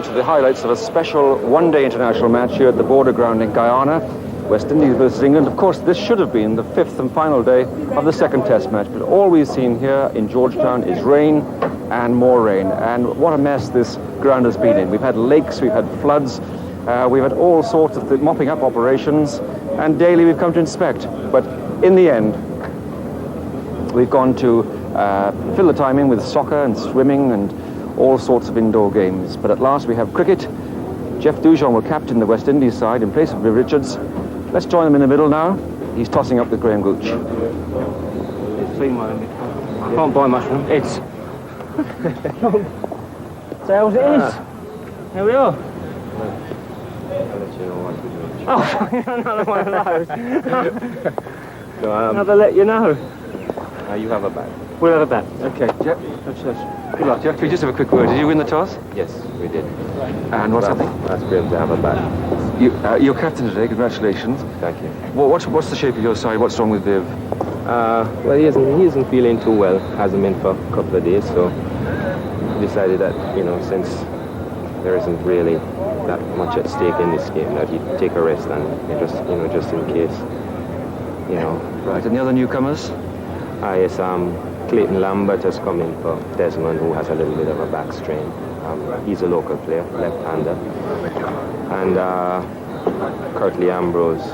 to the highlights of a special one-day international match here at the border ground in Guyana. West Indies versus England. Of course, this should have been the fifth and final day of the second Test match, but all we've seen here in Georgetown is rain and more rain. And what a mess this ground has been in. We've had lakes, we've had floods, we've had all sorts of mopping up operations, and daily we've come to inspect. But in the end, we've gone to fill the time in with soccer and swimming and all sorts of indoor games. But at last we have cricket. Jeff Dujon will captain the West Indies side in place of Viv Richards. Let's join them in the middle now. He's tossing up with Graham Gooch. I can't buy much from it. So how's it is? Here we are. Oh, another one of those. Another let you know. You have a bat. We'll have a bat. Okay. Jeff, good luck. Jeff, can we just have a quick word? Did you win the toss? Yes, we did. And what's happening? That's great to have a bat. You're captain today. Congratulations. Thank you. Well, what's the shape of your side? What's wrong with Viv? Well, he isn't feeling too well. Hasn't been for a couple of days, so decided that, you know, since there isn't really that much at stake in this game, that he'd take a rest and just in case, you know. Right. And the other newcomers? Yes, Clayton Lambert has come in for Desmond, who has a little bit of a back strain. He's a local player, left-hander. And Curtly Ambrose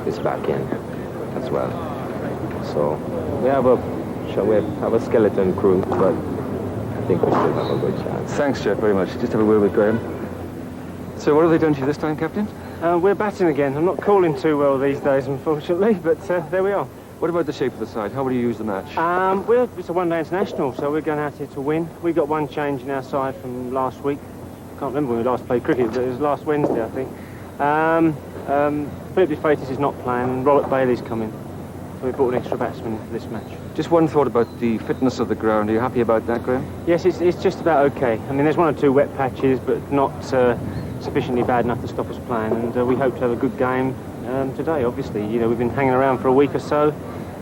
is back in as well. So we have a skeleton crew, but I think we still have a good chance. Thanks, Jeff, very much. Just have a word with Graham. So what have they done to you this time, Captain? We're batting again. I'm not calling too well these days, unfortunately, but there we are. What about the shape of the side? How will you use the match? It's a one-day international, so we're going out here to win. We got one change in our side from last week. I can't remember when we last played cricket, but it was last Wednesday, I think. Philip de Freitas is not playing, and Robert Bailey's coming. So we brought an extra batsman for this match. Just one thought about the fitness of the ground. Are you happy about that, Graham? Yes, it's just about okay. I mean, there's one or two wet patches, but not sufficiently bad enough to stop us playing. And we hope to have a good game today, obviously. You know, we've been hanging around for a week or so.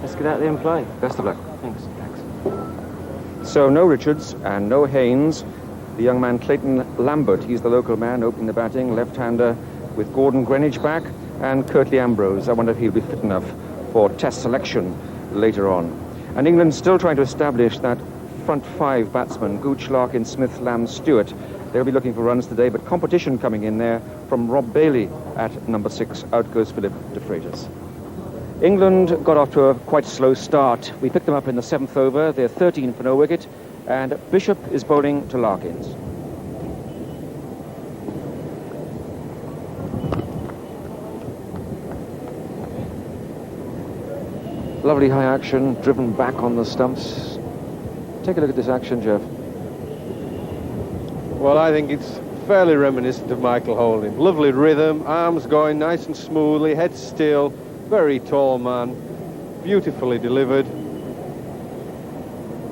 Let's get out there and play. Best of luck. Thanks. So no Richards and no Haynes. The young man Clayton Lambert, he's the local man opening the batting, left-hander with Gordon Greenidge back, and Curtly Ambrose. I wonder if he'll be fit enough for Test selection later on. And England still trying to establish that front five batsmen, Gooch, Larkin, Smith, Lamb, Stewart. They'll be looking for runs today, but competition coming in there from Rob Bailey at number 6. Out goes Philip de Freitas. England got off to a quite slow start. We picked them up in the 7th over. They're 13 for no wicket, and Bishop is bowling to Larkins. Lovely high action, driven back on the stumps. Take a look at this action, Jeff. Well, I think it's fairly reminiscent of Michael Holding. Lovely rhythm, arms going nice and smoothly, head still. Very tall man, beautifully delivered.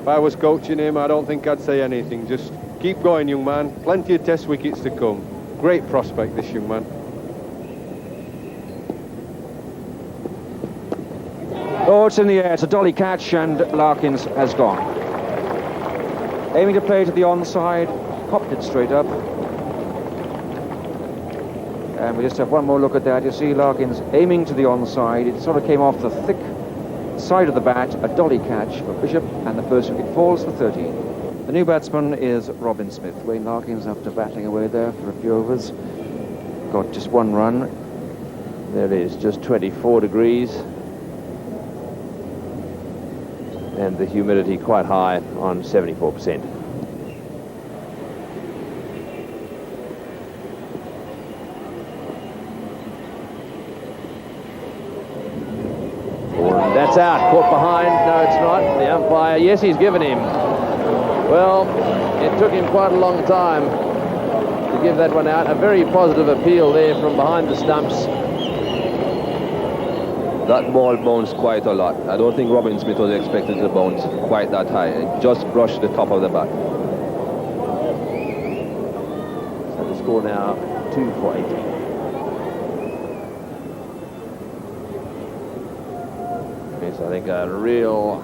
If I was coaching him, I don't think I'd say anything. Just keep going, young man. Plenty of Test wickets to come. Great prospect, this young man. Oh, it's in the air. It's a dolly catch, and Larkins has gone. Aiming to play to the onside, popped it straight up. And we just have one more look at that. You see Larkins aiming to the onside. It sort of came off the thick side of the bat, a dolly catch for Bishop, and the first wicket falls for 13. The new batsman is Robin Smith. Wayne Larkins, after battling away there for a few overs, got just one run. There it is, just 24 degrees. And the humidity quite high on 74%. That's out, caught behind. No, it's not. The umpire, yes, he's given him. Well, it took him quite a long time to give that one out. A very positive appeal there from behind the stumps. That ball bounced quite a lot. I don't think Robin Smith was expected to bounce quite that high. It just brushed the top of the bat. So the score now 2 for 18. I think a real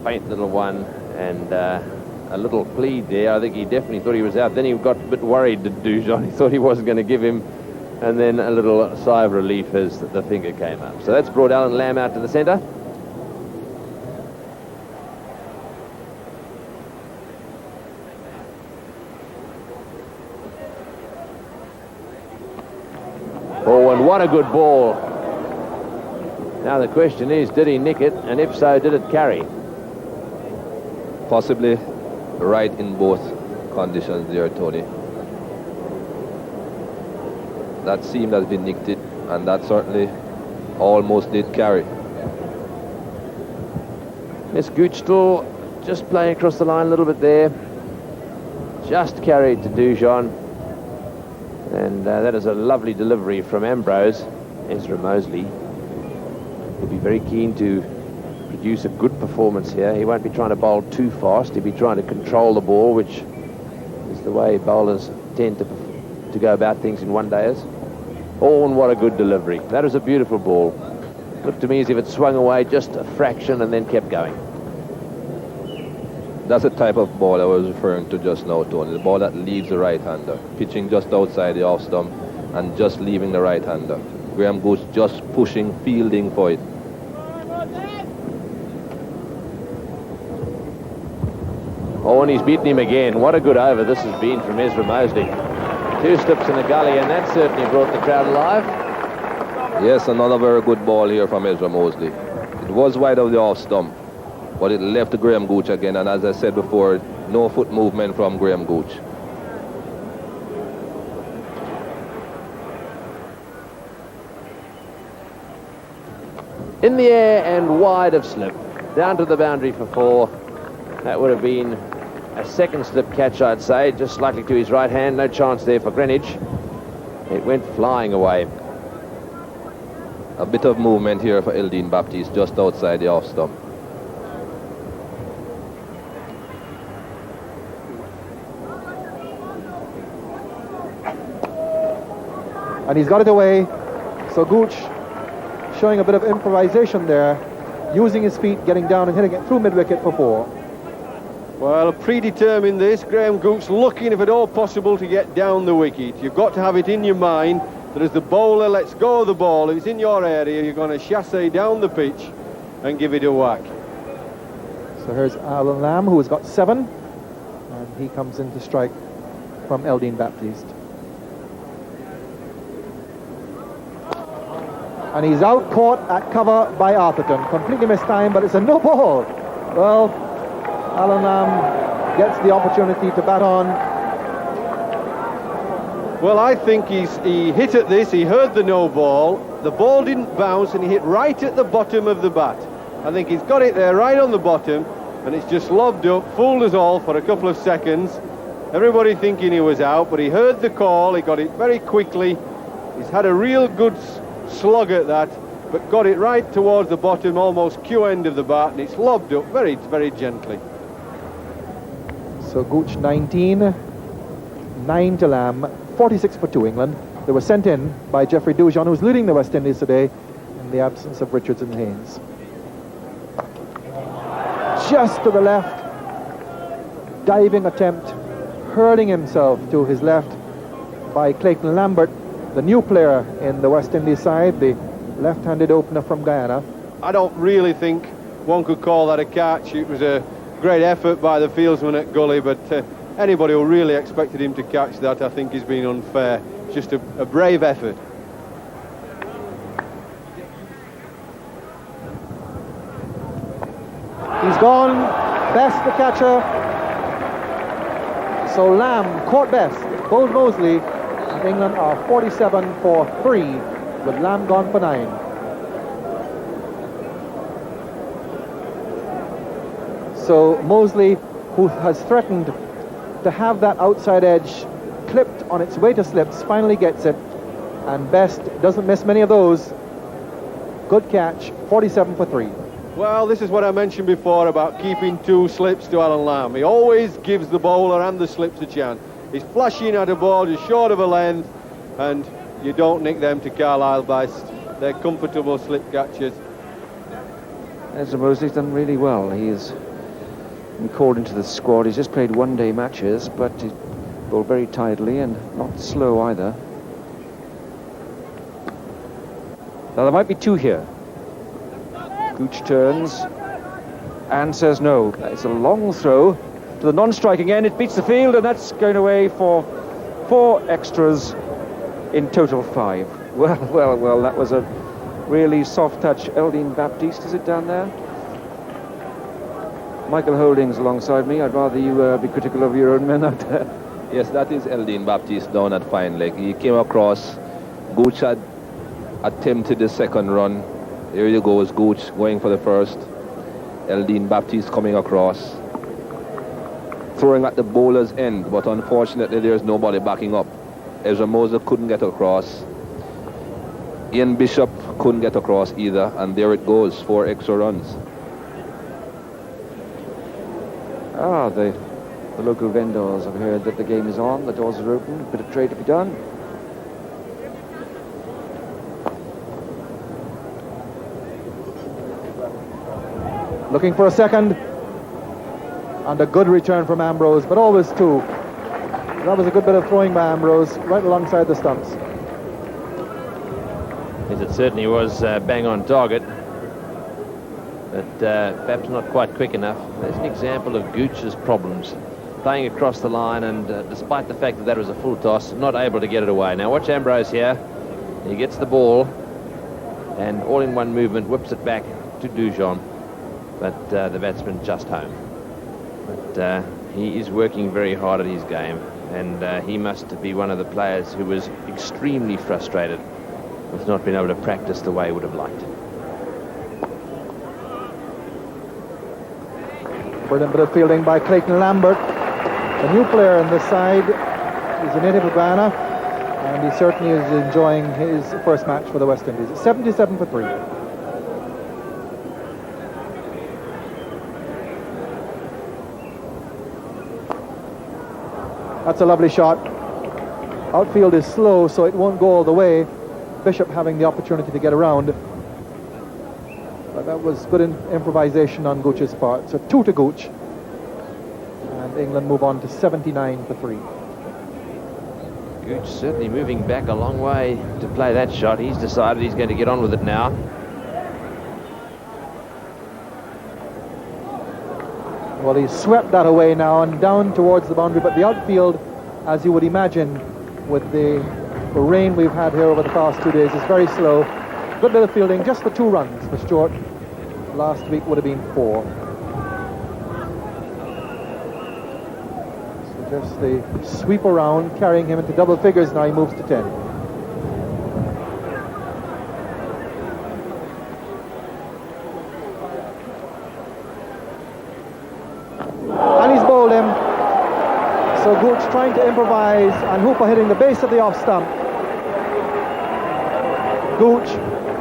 faint little one, and a little plead there. I think he definitely thought he was out. Then he got a bit worried, Dujon. He thought he wasn't going to give him. And then a little sigh of relief as the finger came up. So that's brought Alan Lamb out to the centre. Oh, and what a good ball. Now the question is, did he nick it? And if so, did it carry? Possibly right in both conditions there, Tony. That seemed as been nicked it, and that certainly almost did carry. Miss Gooch still just playing across the line a little bit there. Just carried to Dujon. And that is a lovely delivery from Ambrose. Ezra Mosley will be very keen to produce a good performance here. He won't be trying to bowl too fast. He'll be trying to control the ball, which is the way bowlers tend to go about things in one-dayers. Oh, and what a good delivery. That is a beautiful ball. Looked to me as if it swung away just a fraction and then kept going. That's the type of ball I was referring to just now, Tony. The ball that leaves the right-hander, pitching just outside the off-stump and just leaving the right-hander. Graham Gooch just pushing, fielding for it. Oh, and he's beaten him again. What a good over this has been from Ezra Mosley. 2 slips in the gully, and that certainly brought the crowd alive. Yes, another very good ball here from Ezra Mosley. It was wide of the off-stump, but it left Graham Gooch again, and as I said before, no foot movement from Graham Gooch. In the air and wide of slip. Down to the boundary for 4. That would have been a second slip catch, I'd say, just slightly to his right hand. No chance there for Greenidge. It went flying away. A bit of movement here for Eldine Baptiste just outside the off-stump. And he's got it away. So Gooch showing a bit of improvisation there, using his feet, getting down and hitting it through mid-wicket for 4. Well, predetermined this. Graham Gooch looking, if at all possible, to get down the wicket. You've got to have it in your mind that as the bowler lets go of the ball, if it's in your area, you're going to chassé down the pitch and give it a whack. So here's Alan Lamb, who has got 7, and he comes in to strike from Eldine Baptiste. And he's out caught at cover by Arthurton. Completely missed time, but it's a no ball. Well, Alan Lamb gets the opportunity to bat on. Well, I think he hit at this, he heard the no ball, the ball didn't bounce, and he hit right at the bottom of the bat. I think he's got it there right on the bottom, and it's just lobbed up, fooled us all for a couple of seconds. Everybody thinking he was out, but he heard the call, he got it very quickly. He's had a real good slug at that, but got it right towards the bottom, almost Q end of the bat, and it's lobbed up very, very gently. So Gooch 19, 9 to Lamb, 46 for 2 England. They were sent in by Jeffrey Dujon, who's leading the West Indies today in the absence of Richards and Haynes. Just to the left, diving attempt, hurling himself to his left by Clayton Lambert, the new player in the West Indies side, the left-handed opener from Guyana. I don't really think one could call that a catch. It was a great effort by the fieldsman at Gully, but anybody who really expected him to catch that, I think, is being unfair. Just a brave effort. He's gone. Best the catcher. So Lamb caught Best. Bowled Mosley. And England are 47 for 3 with Lamb gone for 9. So Mosley, who has threatened to have that outside edge clipped on its way to slips, finally gets it, and Best doesn't miss many of those. Good catch, 47 for 3. Well, this is what I mentioned before about keeping 2 slips to Alan Lamb. He always gives the bowler and the slips a chance. He's flashing at a ball just short of a length, and you don't nick them to Carlisle by their comfortable slip catches. Ezra Mosley's done really well. He's been called into the squad. He's just played one-day matches, but he's bowled very tidily and not slow either. Now there might be two here. Gooch turns and says no. It's a long throw to the non-striking end. It beats the field, and that's going away for 4 extras, in total 5. Well, that was a really soft touch. Eldine Baptiste, is it down there? Michael Holdings alongside me. I'd rather you be critical of your own men out there. Yes, that is Eldine Baptiste down at fine leg. He came across. Gooch had attempted the second run. There you go, Gooch going for the first. Eldine Baptiste coming across, throwing at the bowler's end, but unfortunately there's nobody backing up. Ezra Moser couldn't get across. Ian Bishop couldn't get across either, and there it goes, 4 extra runs. The local vendors have heard that the game is on, the doors are open, a bit of trade to be done. Looking for a second. And a good return from Ambrose, but always 2. That was a good bit of throwing by Ambrose, right alongside the stumps. Yes, it certainly was bang on target, but perhaps not quite quick enough. There's an example of Gooch's problems. Playing across the line, and despite the fact that was a full toss, not able to get it away. Now watch Ambrose here. He gets the ball, and all in one movement whips it back to Dujon, but the batsman just home. But he is working very hard at his game, and he must be one of the players who was extremely frustrated with not being able to practice the way he would have liked. Brilliant bit of fielding by Clayton Lambert, the new player on this side. He's a native of Guyana, and he certainly is enjoying his first match for the West Indies. 77 for 3. That's a lovely shot. Outfield is slow, so it won't go all the way. Bishop having the opportunity to get around. But that was good improvisation on Gooch's part. So 2 to Gooch. And England move on to 79 for 3. Gooch certainly moving back a long way to play that shot. He's decided he's going to get on with it now. Well, he's swept that away now and down towards the boundary, but the outfield, as you would imagine, with the rain we've had here over the past 2 days, is very slow. Good bit of fielding, just the 2 runs for Stewart. Last week would have been 4. So just the sweep around, carrying him into double figures. Now he moves to 10. And he's bowled him. So Gooch trying to improvise, and Hooper hitting the base of the off stump. Gooch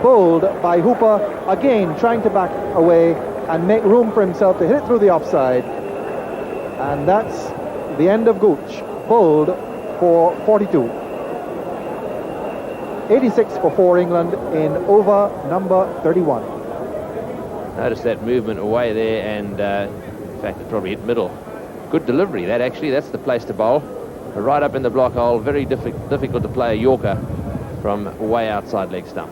bowled by Hooper, again trying to back away and make room for himself to hit it through the offside. And that's the end of Gooch, bowled for 42. 86 for 4 England in over number 31. Notice that movement away there, and in fact it probably hit middle. Good delivery, that actually, that's the place to bowl. Right up in the block hole, very difficult to play a Yorker from way outside leg stump.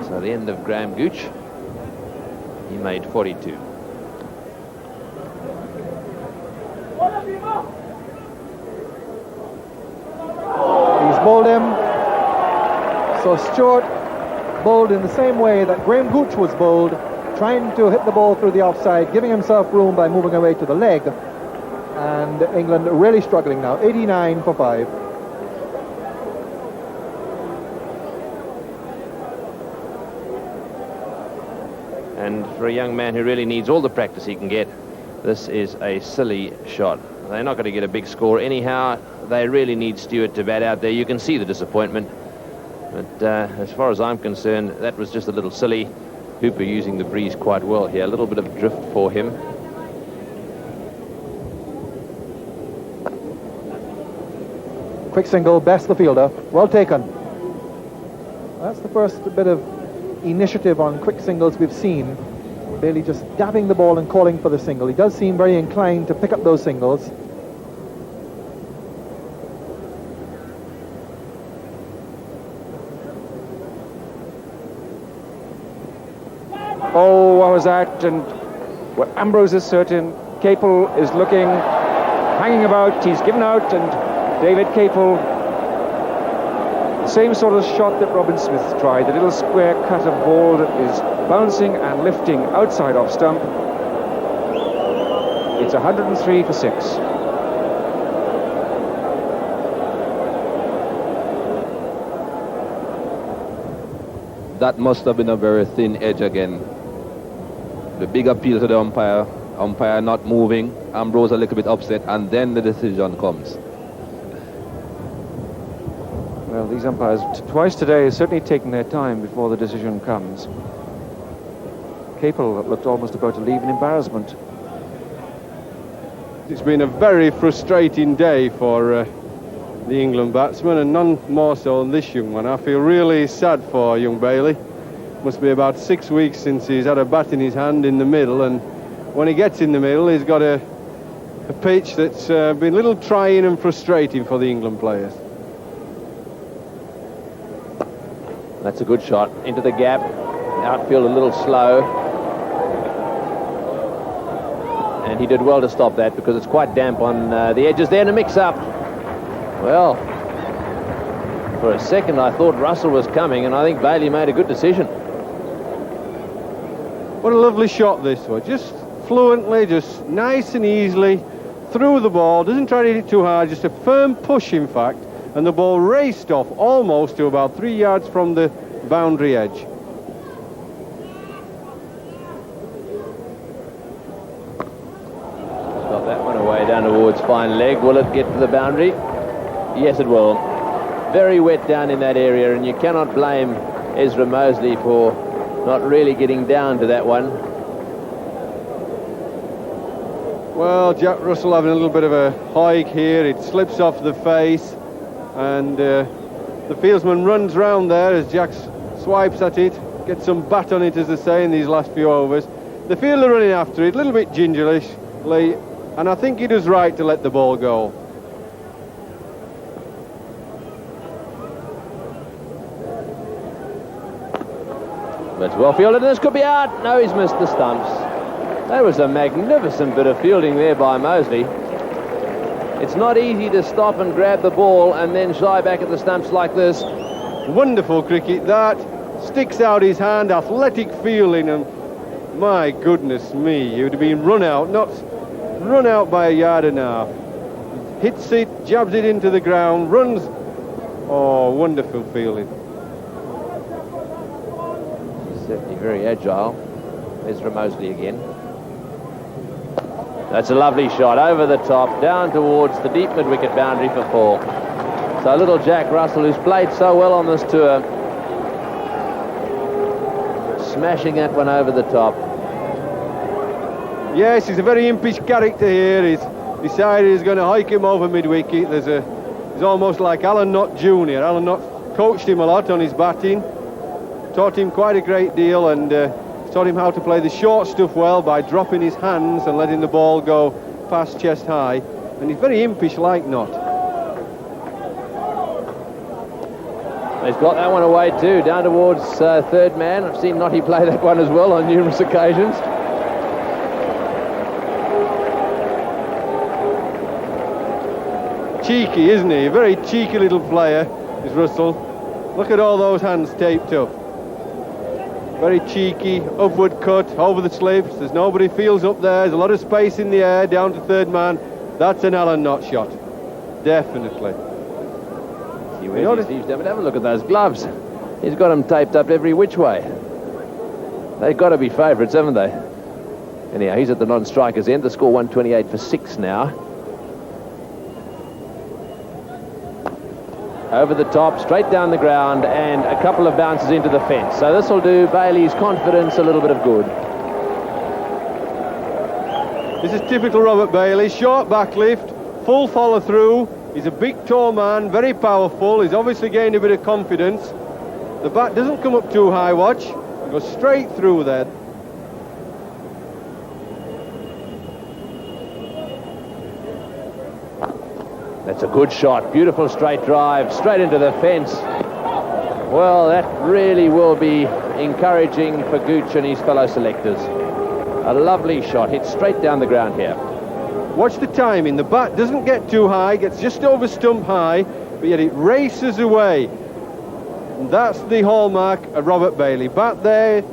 So the end of Graham Gooch. He made 42. He's bowled him. So Stewart bowled in the same way that Graham Gooch was bowled, trying to hit the ball through the offside, giving himself room by moving away to the leg. And England really struggling now, 89 for 5. And for a young man who really needs all the practice he can get, this is a silly shot. They're not going to get a big score anyhow. They really need Stewart to bat out there. You can see the disappointment. But as far as I'm concerned, that was just a little silly. Hooper using the breeze quite well here. A little bit of drift for him. Quick single, best the fielder. Well taken. That's the first bit of initiative on quick singles we've seen Bailey just dabbing the ball and calling for the single. He does seem very inclined to pick up those singles. Oh, what was that? And well, Ambrose is certain. Capel is looking, hanging about. He's given out, and David Capel, the same sort of shot that Robin Smith tried, the little square cut of ball that is bouncing and lifting outside off stump. It's 103 for 6. That must have been a very thin edge again. The big appeal to the umpire not moving, Ambrose a little bit upset, and then the decision comes. Well, these umpires twice today have certainly taken their time before the decision comes. Capel looked almost about to leave in embarrassment. It's been a very frustrating day for the England batsman, and none more so than this young one. I feel really sad for young Bailey. Must be about 6 weeks since he's had a bat in his hand in the middle, and when he gets in the middle, he's got a pitch that's been a little trying and frustrating for the England players. That's a good shot into the gap. Outfield a little slow. And he did well to stop that because it's quite damp on the edges there, and a mix-up. Well, for a second I thought Russell was coming, and I think Bailey made a good decision. What a lovely shot this was. Just fluently, just nice and easily through the ball. Doesn't try to hit it too hard, just a firm push in fact, and the ball raced off almost to about 3 yards from the boundary edge. Got that one away down towards fine leg. Will it get to the boundary? Yes, it will. Very wet down in that area, and you cannot blame Ezra Mosley for not really getting down to that one. Well, Jack Russell having a little bit of a hike here. It slips off the face, and the fieldsman runs round there as Jack swipes at it, gets some bat on it, as they say, in these last few overs. The fielder running after it, a little bit gingerishly, and I think he does right to let the ball go. That's well fielded, and this could be out. No, he's missed the stumps. That was a magnificent bit of fielding there by Mosley. It's not easy to stop and grab the ball and then shy back at the stumps like this. Wonderful cricket that. Sticks out his hand, athletic fielding, and my goodness me, he would have been run out, not run out by a yard and a half. Hits it, jabs it into the ground, runs. Oh, wonderful fielding. Certainly very agile. Ezra Mosley again. That's a lovely shot over the top, down towards the deep mid-wicket boundary for 4. So little Jack Russell, who's played so well on this tour, smashing that one over the top. Yes, he's a very impish character here. He's decided he's going to hike him over mid-wicket. He's almost like Alan Knott Jr. Alan Knott coached him a lot on his batting, taught him quite a great deal, and taught him how to play the short stuff well by dropping his hands and letting the ball go past chest high. And he's very impish like Knott. He's got that one away too, down towards third man. I've seen Knotty play that one as well on numerous occasions. Cheeky, isn't he? A very cheeky little player is Russell. Look at all those hands taped up. Very cheeky, upward cut, over the slips. There's nobody fields up there. There's a lot of space in the air, down to third man. That's an Alan Knott shot. Definitely. Have a look at those gloves. He's got them taped up every which way. They've got to be favourites, haven't they? Anyhow, he's at the non-strikers end. The score 128 for 6 now. Over the top, straight down the ground, and a couple of bounces into the fence. So this will do Bailey's confidence a little bit of good. This is typical Robert Bailey. Short backlift, full follow through. He's a big tall man, very powerful. He's obviously gained a bit of confidence. The bat doesn't come up too high, watch. It goes straight through there. it's a good shot. Beautiful straight drive, straight into the fence. Well, that really will be encouraging for Gooch and his fellow selectors. A lovely shot, hit straight down the ground here. Watch the timing. The bat doesn't get too high, gets just over stump high, but yet it races away. And that's the hallmark of Robert Bailey. Bat there,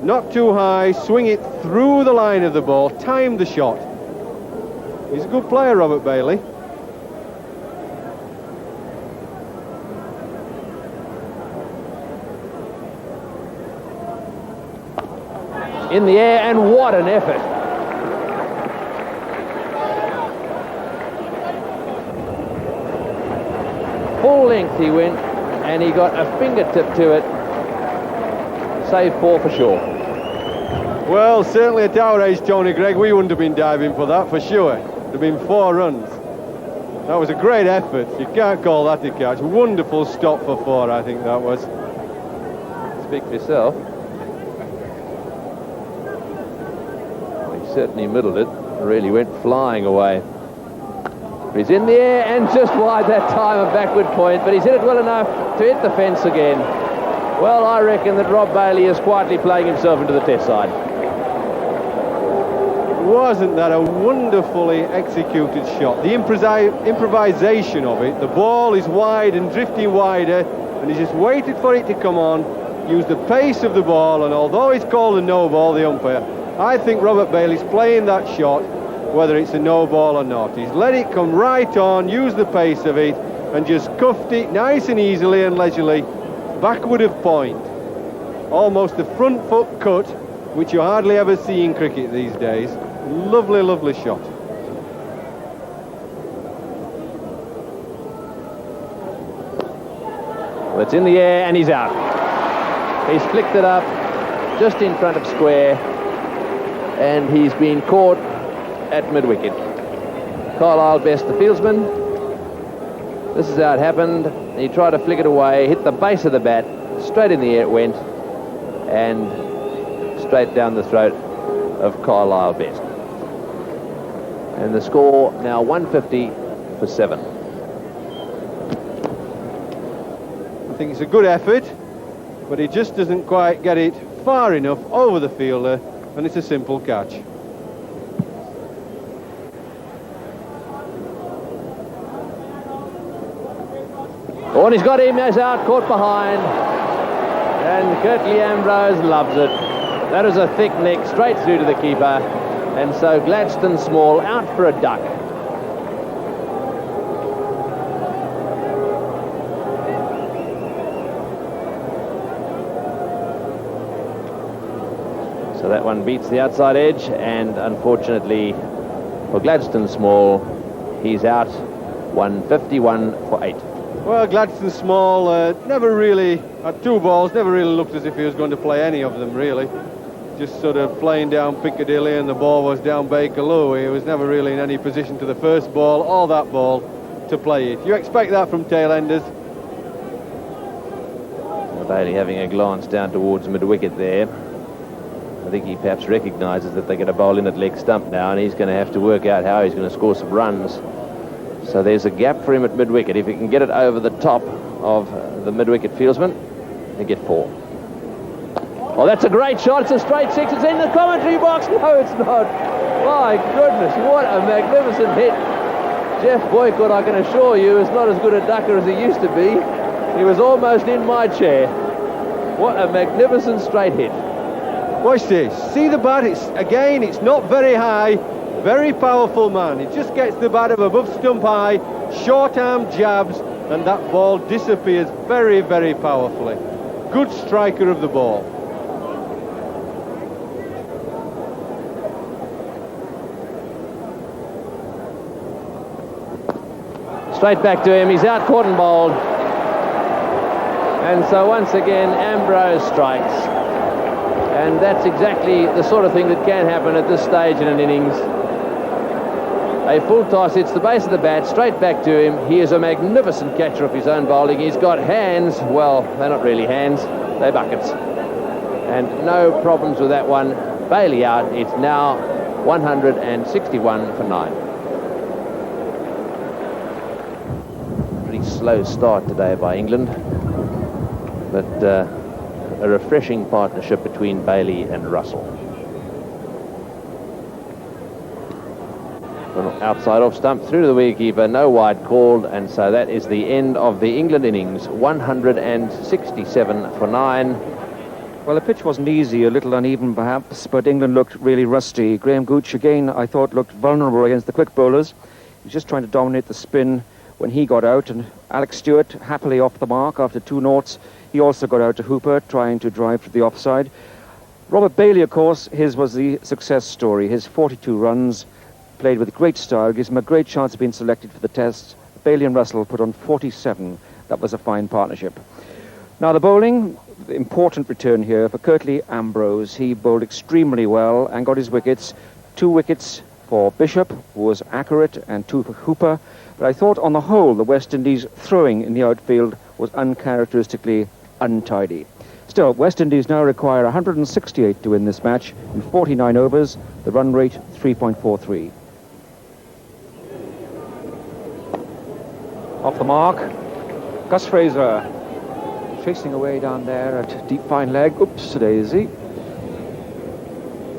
not too high, swing it through the line of the ball, time the shot. He's a good player, Robert Bailey. In the air, and what an effort. Full length he went, and he got a fingertip to it. Save 4 for sure. Well, certainly at our age, Tony Gregg, we wouldn't have been diving for that for sure. It would have been 4 runs. That was a great effort. You can't call that a catch. Wonderful stop for 4, I think that was. Speak for yourself. He certainly middled it. Really went flying away. He's in the air and just wide that time, a backward point, but he's hit it well enough to hit the fence again. Well, I reckon that Rob Bailey is quietly playing himself into the test side. Wasn't that a wonderfully executed shot? The improvisation of it. The ball is wide and drifting wider, and he just waited for it to come on, used the pace of the ball, and although it's called a no ball, the umpire, I think Robert Bailey's playing that shot whether it's a no ball or not. He's let it come right on, used the pace of it, and just cuffed it nice and easily and leisurely backward of point. Almost a front foot cut, which you hardly ever see in cricket these days. Lovely, lovely shot. Well, it's in the air and he's out. He's flicked it up just in front of square, and he's been caught at mid-wicket. Carlisle Best, the fieldsman. This is how it happened. He tried to flick it away, hit the base of the bat, straight in the air it went, and straight down the throat of Carlisle Best. And the score now 150 for 7. I think it's a good effort, but he just doesn't quite get it far enough over the fielder, and it's a simple catch. Oh, and he's got him, as out, caught behind. And Curtly Ambrose loves it. That is a thick nick, straight through to the keeper. And so Gladstone Small out for a duck. So that one beats the outside edge, and unfortunately for Gladstone Small, he's out 151 for 8. Well, Gladstone Small never really, at 2 balls, never really looked as if he was going to play any of them, really. Just sort of playing down Piccadilly, and the ball was down Bakerloo. He was never really in any position to the first ball or that ball to play it. You expect that from tail-enders. Bailey having a glance down towards mid-wicket there. I think he perhaps recognises that they're going to bowl in at leg stump now, and he's going to have to work out how he's going to score some runs. So there's a gap for him at mid-wicket. If he can get it over the top of the mid-wicket fieldsman, he'll get 4. Oh, that's a great shot. It's a straight 6. It's in the commentary box. No, it's not. My goodness, what a magnificent hit. Jeff Boycott, I can assure you, is not as good a ducker as he used to be. He was almost in my chair. What a magnificent straight hit. Watch this. See the bat? It's not very high. Very powerful man. He just gets the bat up above stump high, short arm jabs, and that ball disappears very, very powerfully. Good striker of the ball. Straight back to him. He's out, caught and bowled. And so once again, Ambrose strikes. And that's exactly the sort of thing that can happen at this stage in an innings. A full toss hits the base of the bat, straight back to him. He is a magnificent catcher of his own bowling. He's got hands. Well, they're not really hands. They're buckets. And no problems with that one. Bailey out. It's now 161 for 9. slow start today by England, but a refreshing partnership between Bailey and Russell. Outside off stump, through to the wicketkeeper, no wide called, and so that is the end of the England innings, 167 for 9. Well, the pitch wasn't easy, a little uneven perhaps, but England looked really rusty. Graham Gooch, again, I thought looked vulnerable against the quick bowlers. He was just trying to dominate the spin when he got out, and Alex Stewart happily off the mark after 2 noughts. He also got out to Hooper, trying to drive to the offside. Robert Bailey, of course, his was the success story. His 42 runs, played with great style, gives him a great chance of being selected for the Test. Bailey and Russell put on 47. That was a fine partnership. Now the bowling, the important return here for Curtly Ambrose. He bowled extremely well and got his wickets. 2 wickets for Bishop, who was accurate, and 2 for Hooper. But I thought on the whole the West Indies throwing in the outfield was uncharacteristically untidy. Still, West Indies now require 168 to win this match in 49 overs, the run rate 3.43. Off the mark, Gus Fraser chasing away down there at deep fine leg. Oops, daisy.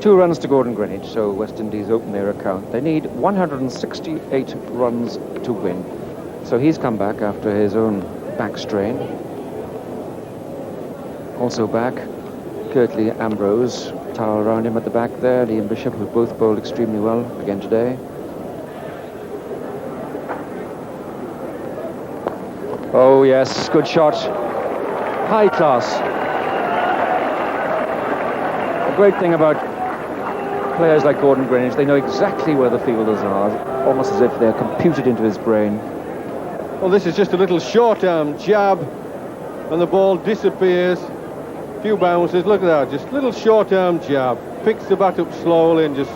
2 runs to Gordon Greenidge, so West Indies open their account. They need 168 runs to win. So he's come back after his own back strain. Also back, Curtly Ambrose, towel around him at the back there. Liam Bishop, who both bowled extremely well again today. Oh yes, good shot. High class. The great thing about players like Gordon Greenidge, they know exactly where the fielders are, almost as if they're computed into his brain. Well, this is just a little short-arm jab, and the ball disappears. Few bounces, look at that, just little short-arm jab. Picks the bat up slowly and just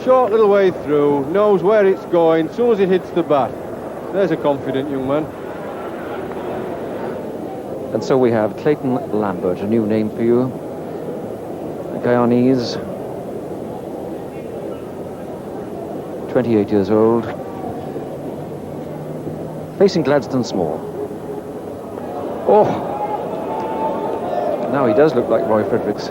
short little way through, knows where it's going, as soon as it hits the bat. There's a confident young man. And so we have Clayton Lambert, a new name for you. The Guyanese, 28 years old, facing Gladstone Small. Oh! Now he does look like Roy Fredericks.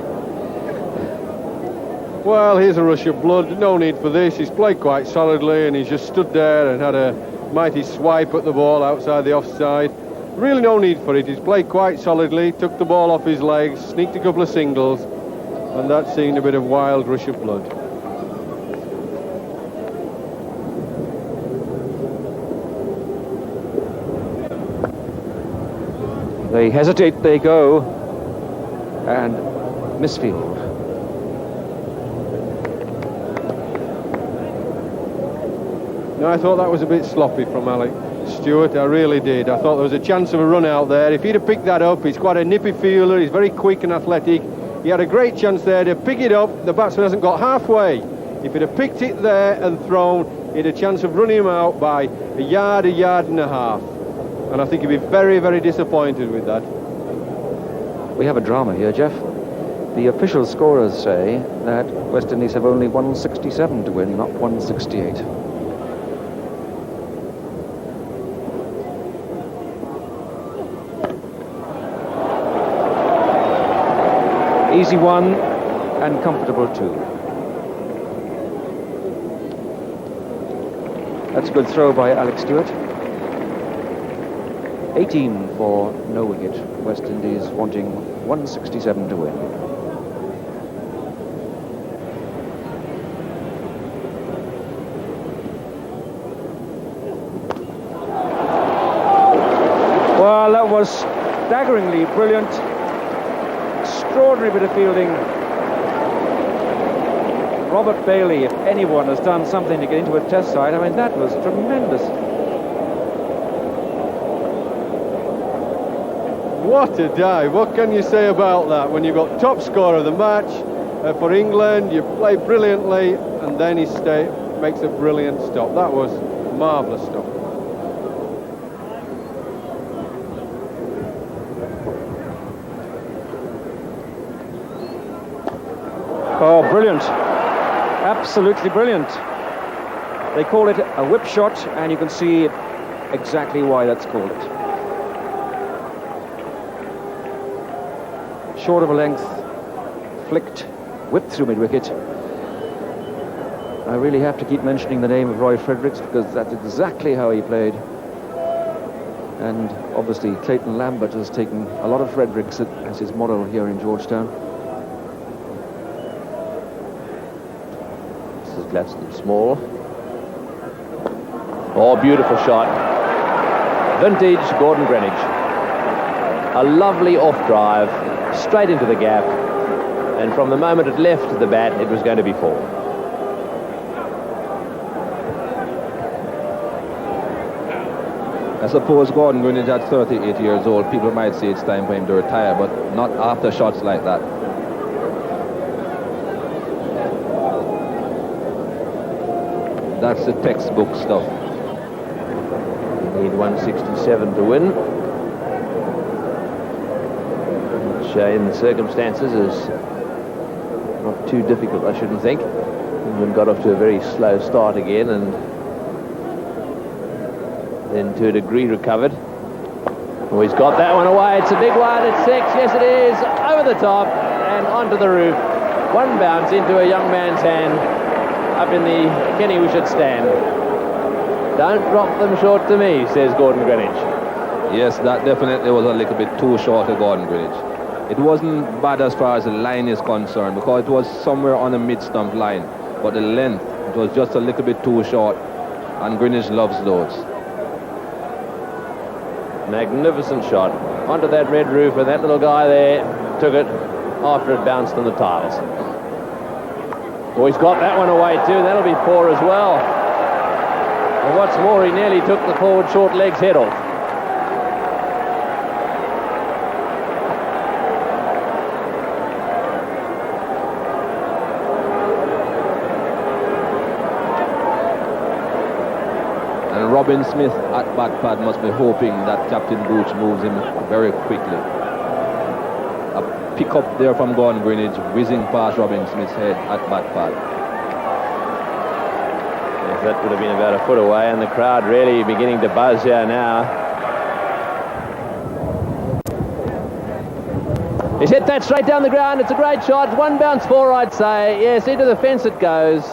Well, here's a rush of blood, no need for this. He's played quite solidly and he's just stood there and had a mighty swipe at the ball outside the offside. Really no need for it. He's played quite solidly, took the ball off his legs, sneaked a couple of singles, and that's seen a bit of wild rush of blood. They hesitate, they go, and misfield. No, I thought that was a bit sloppy from Alex Stewart, I really did. I thought there was a chance of a run out there. If he'd have picked that up, he's quite a nippy fielder, he's very quick and athletic. He had a great chance there to pick it up. The batsman hasn't got halfway. If he'd have picked it there and thrown, he'd had a chance of running him out by a yard and a half. And I think he'd be very, very disappointed with that. We have a drama here, Jeff. The official scorers say that West Indies have only 167 to win, not 168. Easy one, and comfortable too. That's a good throw by Alex Stewart. 18 for no wicket. West Indies wanting 167 to win. Well, that was staggeringly brilliant. Extraordinary bit of fielding. Robert Bailey, if anyone has done something to get into a Test side, I mean, that was tremendous. What a dive. What can you say about that? When you've got top scorer of the match for England, you play brilliantly, and then he makes a brilliant stop. That was marvellous stuff. Oh, brilliant. Absolutely brilliant. They call it a whip shot, and you can see exactly why that's called it. Short of a length, flicked, whipped through mid-wicket. I really have to keep mentioning the name of Roy Fredericks because that's exactly how he played. And obviously Clayton Lambert has taken a lot of Fredericks as his model here in Georgetown. This is Gladstone Small. Oh, beautiful shot. Vintage Gordon Greenidge. A lovely off drive, straight into the gap. And from the moment it left the bat, it was going to be 4. I suppose Gordon Greenidge at 38 years old, people might say it's time for him to retire, but not after shots like that. That's the textbook stuff. Need 167 to win. Which in the circumstances is not too difficult, I shouldn't think. England got off to a very slow start again and then to a degree recovered. Oh, he's got that one away. It's a big one. It's 6. Yes, it is. Over the top and onto the roof. One bounce into a young man's hand up in the Kenny Wishart stand. Don't drop them short to me, says Gordon Greenidge. Yes, that definitely was a little bit too short of Gordon Greenidge. It wasn't bad as far as the line is concerned because it was somewhere on the mid-stump line. But the length, it was just a little bit too short. And Greenidge loves those. Magnificent shot onto that red roof, and that little guy there took it after it bounced on the tiles. Oh, he's got that one away too. That'll be 4 as well. And what's more, he nearly took the forward short leg's head off. Robin Smith at back pad must be hoping that Captain Gooch moves him very quickly. A pick up there from Gordon Greenidge, whizzing past Robin Smith's head at back pad. Yes, that would have been about a foot away, and the crowd really beginning to buzz here now. He's hit that straight down the ground. It's a great shot. One bounce 4, I'd say. Yes, into the fence it goes.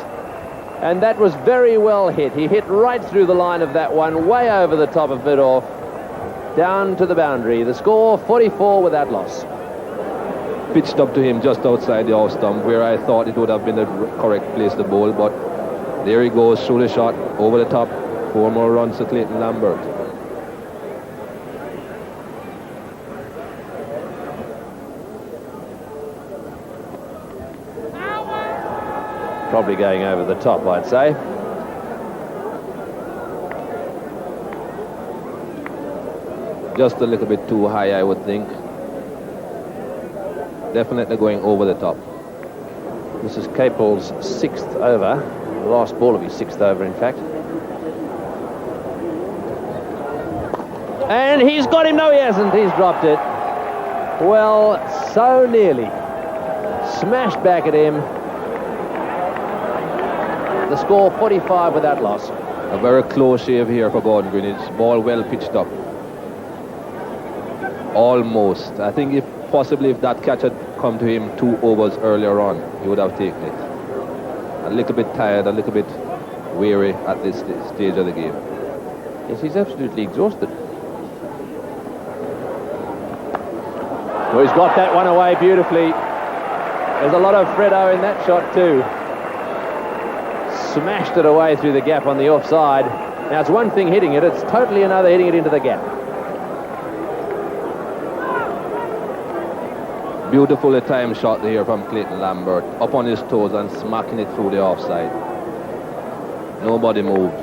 And that was very well hit. He hit right through the line of that one, way over the top of mid-off, down to the boundary. The score, 44 without loss. Pitched up to him just outside the off stump, where I thought it would have been the correct place to bowl, but there he goes, through the shot, over the top. 4 more runs to Clayton Lambert. Probably going over the top, I'd say. Just a little bit too high, I would think. Definitely going over the top. This is Capel's 6th over. The last ball of his 6th over, in fact. And he's got him. No, he hasn't. He's dropped it. Well, so nearly. Smashed back at him. The score, 45 without loss. A very close shave here for Gordon Greenidge. Ball well pitched up. Almost. I think if that catch had come to him 2 overs earlier on, he would have taken it. A little bit tired, a little bit weary at this stage of the game. Yes, he's absolutely exhausted. Well, he's got that one away beautifully. There's a lot of Freddo in that shot too. Smashed it away through the gap on the offside. Now, it's one thing hitting it, it's totally another hitting it into the gap. Beautifully timed shot here from Clayton Lambert. Up on his toes and smacking it through the offside. Nobody moved.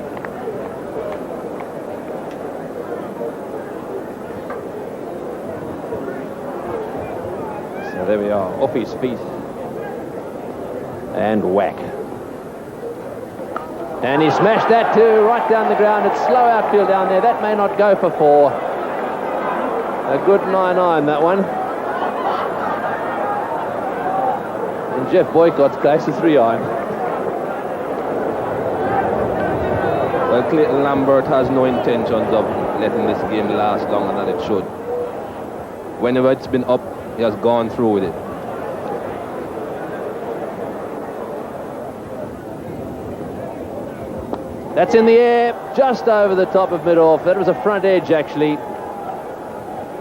So there we are, off his feet. And whack. And he smashed that too, right down the ground. It's slow outfield down there. That may not go for 4. A good 9-9, that one. And Jeff Boycott's case a 3-iron. Well, Clayton Lambert has no intentions of letting this game last longer than it should. Whenever it's been up, he has gone through with it. That's in the air, just over the top of mid-off. That was a front edge, actually.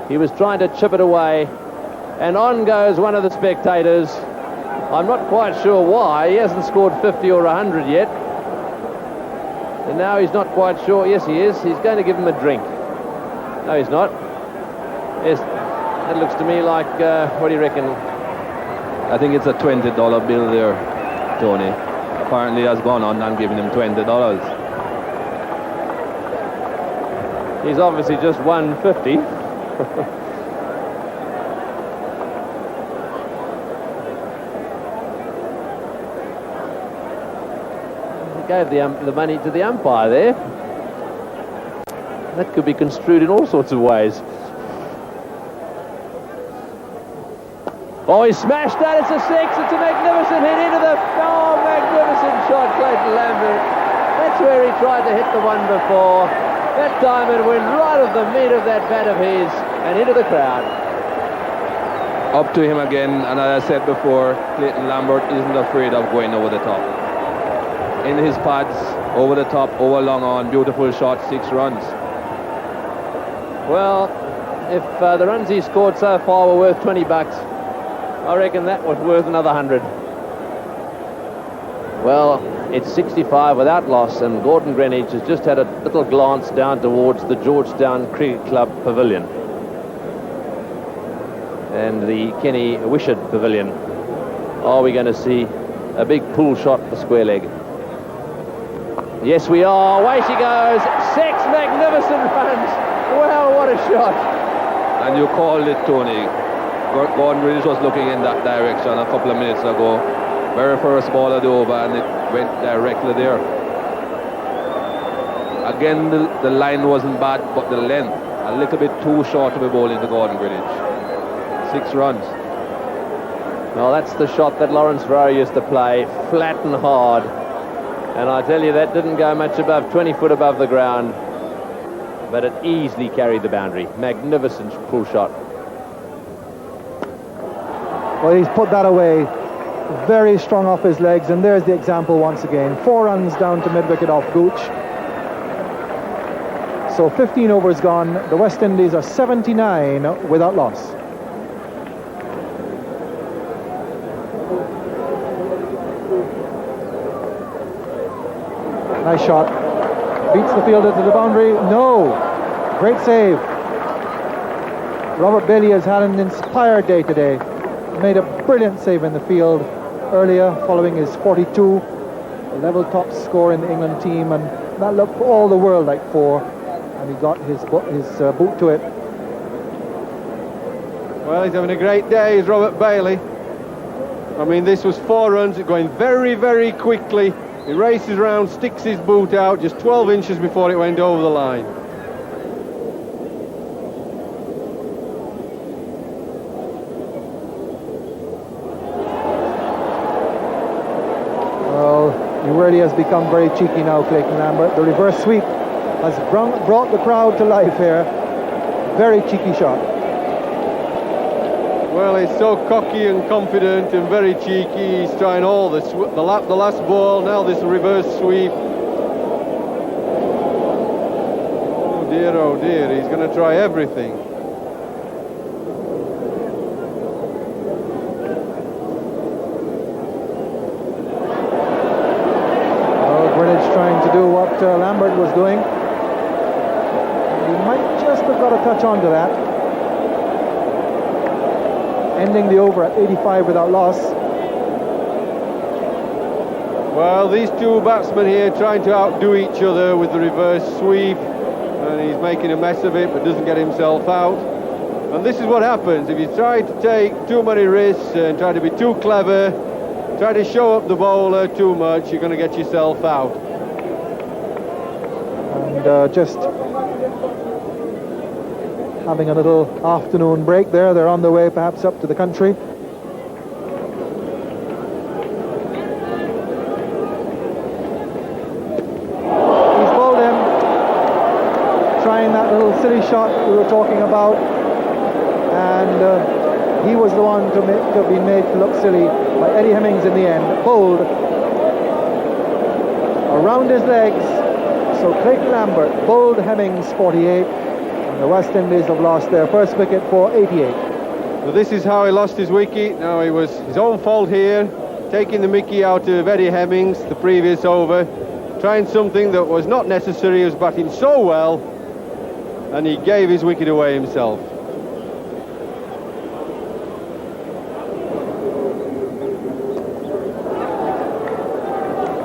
He was trying to chip it away. And on goes one of the spectators. I'm not quite sure why. He hasn't scored 50 or 100 yet. And now he's not quite sure. Yes, he is. He's going to give him a drink. No, he's not. Yes, that looks to me like, what do you reckon? I think it's a $20 bill there, Tony. Apparently he has gone on and given him $20. He's obviously just won 50. He gave the money to the umpire there. That could be construed in all sorts of ways. Oh, he smashed that. It's a six. It's a magnificent hit into the... Oh, magnificent shot, Clayton Lambert. That's where he tried to hit the one before. That time it went right of the meat of that bat of his and into the crowd. Up to him again, and as I said before, Clayton Lambert isn't afraid of going over the top. In his pads, over the top, over long on, beautiful shot, 6 runs. Well, if the runs he scored so far were worth $20, I reckon that was worth another 100. Well, it's 65 without loss, and Gordon Greenidge has just had a little glance down towards the Georgetown Cricket Club Pavilion and the Kenny Wishart Pavilion. Are we going to see a big pull shot for square leg? Yes, we are. Away she goes. 6 magnificent runs. Well, what a shot. And you called it, Tony. Gordon Greenidge was looking in that direction a couple of minutes ago. Very first ball of the over, and it went directly there. Again, the line wasn't bad, but the length, a little bit too short to be bowling to Gordon Greenidge. 6 runs. Well, that's the shot that Lawrence Rowe used to play, flat and hard. And I tell you, that didn't go much above 20 foot above the ground, but it easily carried the boundary. Magnificent pull shot. Well, he's put that away. Very strong off his legs, and there's the example once again. 4 runs down to mid-wicket off Gooch. So 15 overs gone. The West Indies are 79 without loss. Nice shot. Beats the fielder to the boundary. No. Great save. Robert Bailey has had an inspired day today. Made a brilliant save in the field earlier, following his 42, a level top score in the England team, and that looked for all the world like 4, and he got his boot to it. Well, he's having a great day, is Robert Bailey. I mean, this was 4 runs, going very, very quickly. He races around, sticks his boot out just 12 inches before it went over the line. He really has become very cheeky now, Clayton Lambert. The reverse sweep has brought the crowd to life here. Very cheeky shot. Well, he's so cocky and confident and very cheeky. He's trying all the last ball, now this reverse sweep. Oh dear, he's going to try everything. Trying to do what Lambert was doing. He might just have got a touch onto that. Ending the over at 85 without loss. Well, these two batsmen here trying to outdo each other with the reverse sweep, and he's making a mess of it but doesn't get himself out. And this is what happens if you try to take too many risks and try to be too clever, try to show up the bowler too much, you're going to get yourself out. And just having a little afternoon break there. They're on their way perhaps up to the country. He's bowled him. silly shot we were talking about, and he was the one to have been made to look silly by Eddie Hemmings in the end. Bowled around his legs. So Clayton Lambert bowled Hemmings 48, and the West Indies have lost their first wicket for 88. So this is how he lost his wicket. Now, it was his own fault here, taking the mickey out of Eddie Hemmings the previous over, trying something that was not necessary. He was batting so well, and he gave his wicket away himself.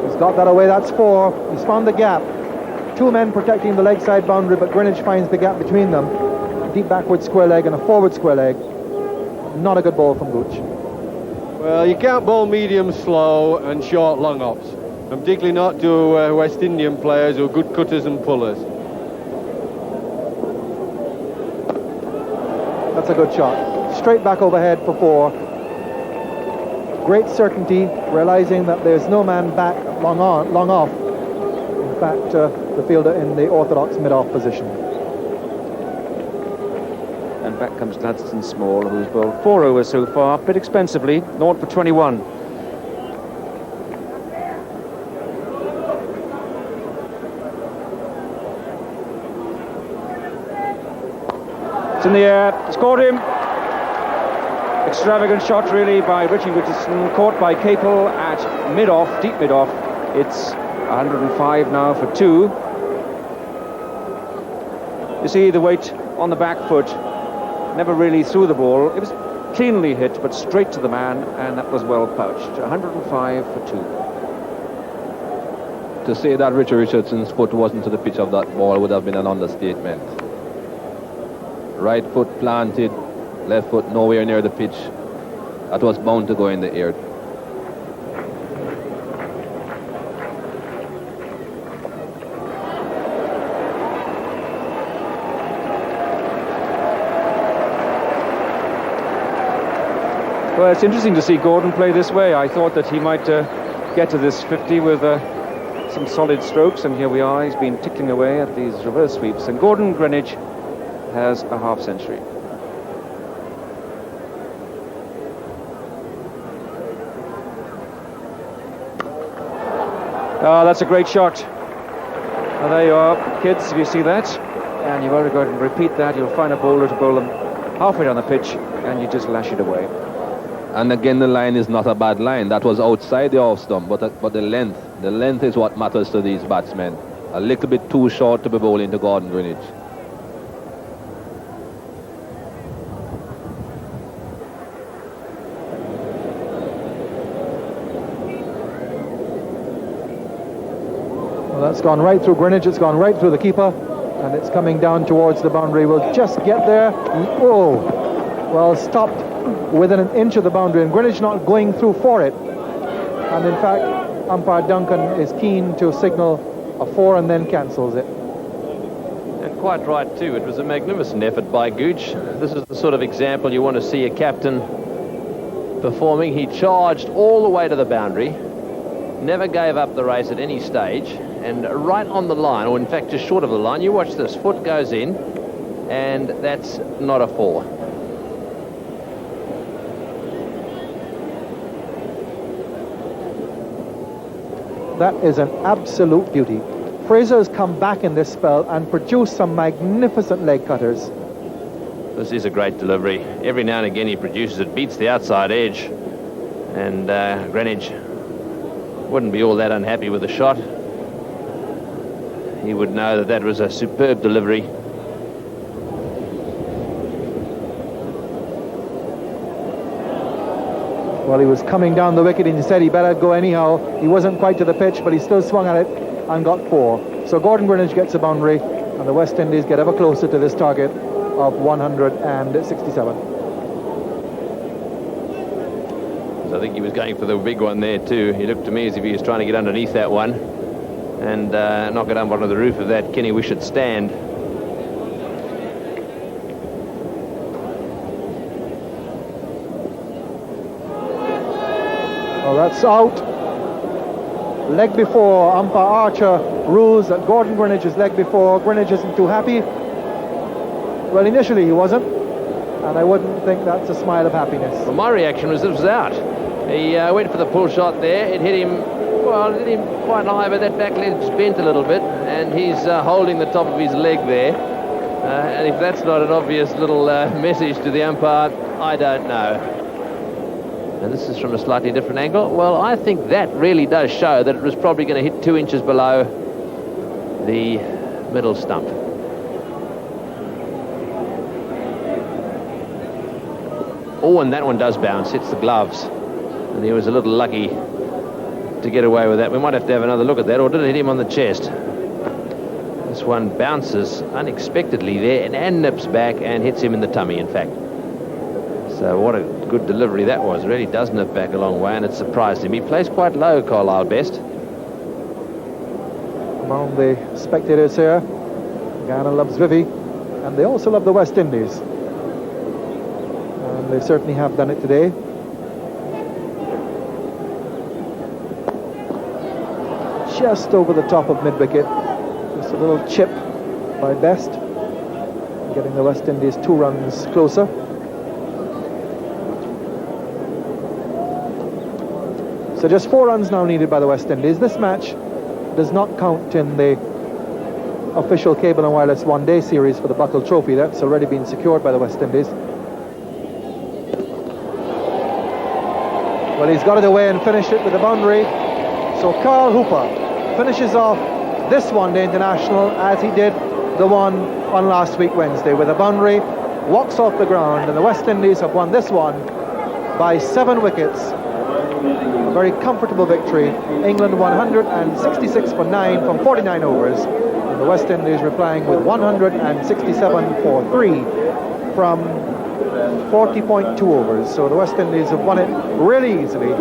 He's got that away, that's 4. He's found the gap. 2 men protecting the leg side boundary, but Greenidge finds the gap between them. A deep backward square leg and a forward square leg. Not a good ball from Gooch. Well, you can't bowl medium slow and short long offs, and particularly not to West Indian players who are good cutters and pullers. That's a good shot. Straight back overhead for 4. Great certainty, realizing that there's no man back long off. In fact, the fielder in the orthodox mid-off position. And back comes Gladstone Small, who's bowled 4 overs so far, a bit expensively, 0 for 21. It's in the air, it's caught him. Extravagant shot really by Richie Richardson, caught by Capel at mid-off, deep mid-off. It's 105 now for 2. You see the weight on the back foot, never really threw the ball. It was cleanly hit, but straight to the man, and that was well pouched. 105 for 2. To say that Richie Richardson's foot wasn't to the pitch of that ball would have been an understatement. Right foot planted, left foot nowhere near the pitch. That was bound to go in the air. Well, it's interesting to see Gordon play this way. I thought that he might get to this 50 with some solid strokes, and here we are. He's been tickling away at these reverse sweeps, and Gordon Greenidge has a half century. Oh, that's a great shot. Well, there you are, kids, if you see that. And you've got to go and repeat that. You'll find a bowler to bowl them halfway down the pitch, and you just lash it away. And again, the line is not a bad line. That was outside the off stump, but the length is what matters to these batsmen. A little bit too short to be bowling to Gordon Greenidge. That's gone right through Greenidge, it's gone right through the keeper, and it's coming down towards the boundary. We'll just get there. Oh, well, stopped within an inch of the boundary, and Greenidge not going through for it. And in fact, umpire Duncan is keen to signal a 4 and then cancels it. And quite right too. It was a magnificent effort by Gooch. This is the sort of example you want to see a captain performing. He charged all the way to the boundary, never gave up the race at any stage, and right on the line, or in fact just short of the line. You watch this, foot goes in, and that's not a 4. That is an absolute beauty. Fraser's come back in this spell and produced some magnificent leg cutters. This is a great delivery. Every now and again he produces it, beats the outside edge, and Greenidge wouldn't be all that unhappy with the shot. He would know that that was a superb delivery. Well, he was coming down the wicket and he said he better go anyhow. He wasn't quite to the pitch, but he still swung at it and got 4. So Gordon Greenidge gets a boundary, and the West Indies get ever closer to this target of 167. So I think he was going for the big one there too. He looked to me as if he was trying to get underneath that one and knock it up onto the roof of that Kenny Wishart stand. Well, that's out. Leg before. Umpire Archer rules that Gordon Greenidge is leg before. Greenidge isn't too happy. Well, initially he wasn't, and I wouldn't think that's a smile of happiness. Well, my reaction was it was out. He went for the pull shot there. It hit him, well, it hit him quite high, but that back leg's bent a little bit, and he's holding the top of his leg there. And if that's not an obvious little message to the umpire, I don't know. And this is from a slightly different angle. Well, I think that really does show that it was probably going to hit 2 inches below the middle stump. Oh, and that one does bounce, hits the gloves. And he was a little lucky to get away with that. We might have to have another look at that, or did it hit him on the chest? This one bounces unexpectedly there and nips back and hits him in the tummy, in fact. So what a good delivery that was. It really does nip back a long way, and it surprised him. He plays quite low, Carlisle Best. Among the spectators here, Guyana loves Vivi, and they also love the West Indies. And they certainly have done it today. Just over the top of mid-wicket. Just a little chip by Best, getting the West Indies 2 runs closer. So just 4 runs now needed by the West Indies. This match does not count in the official Cable and Wireless one-day series for the Buckle Trophy. That's already been secured by the West Indies. Well, he's got it away and finished it with a boundary. So Carl Hooper finishes off this one-day international as he did the one on last week Wednesday with a boundary, walks off the ground, and the West Indies have won this one by 7 wickets. A very comfortable victory. England 166 for 9 from 49 overs, and the West Indies replying with 167 for 3 from 40.2 overs. So the West Indies have won it really easily.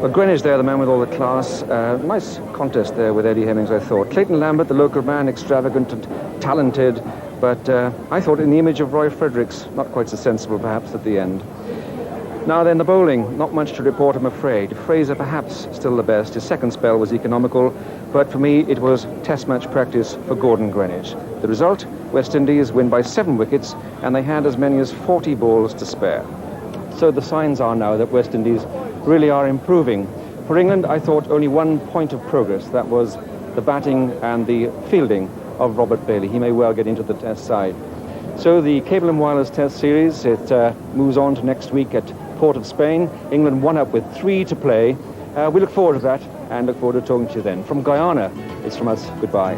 Well, Greenidge there, the man with all the class. Nice contest there with Eddie Hemmings, I thought. Clayton Lambert, the local man, extravagant and talented, but I thought in the image of Roy Fredericks, not quite so sensible perhaps at the end. Now then, the bowling, not much to report, I'm afraid. Fraser perhaps still the best. His second spell was economical, but for me it was test match practice for Gordon Greenidge. The result, West Indies win by 7 wickets, and they had as many as 40 balls to spare. So the signs are now that West Indies really are improving. For England, I thought only 1 point of progress. That was the batting and the fielding of Robert Bailey. He may well get into the test side. So the Cable and Wireless Test Series, it moves on to next week at Port of Spain. England 1 up with 3 to play. We look forward to that and look forward to talking to you then. From Guyana, it's from us. Goodbye.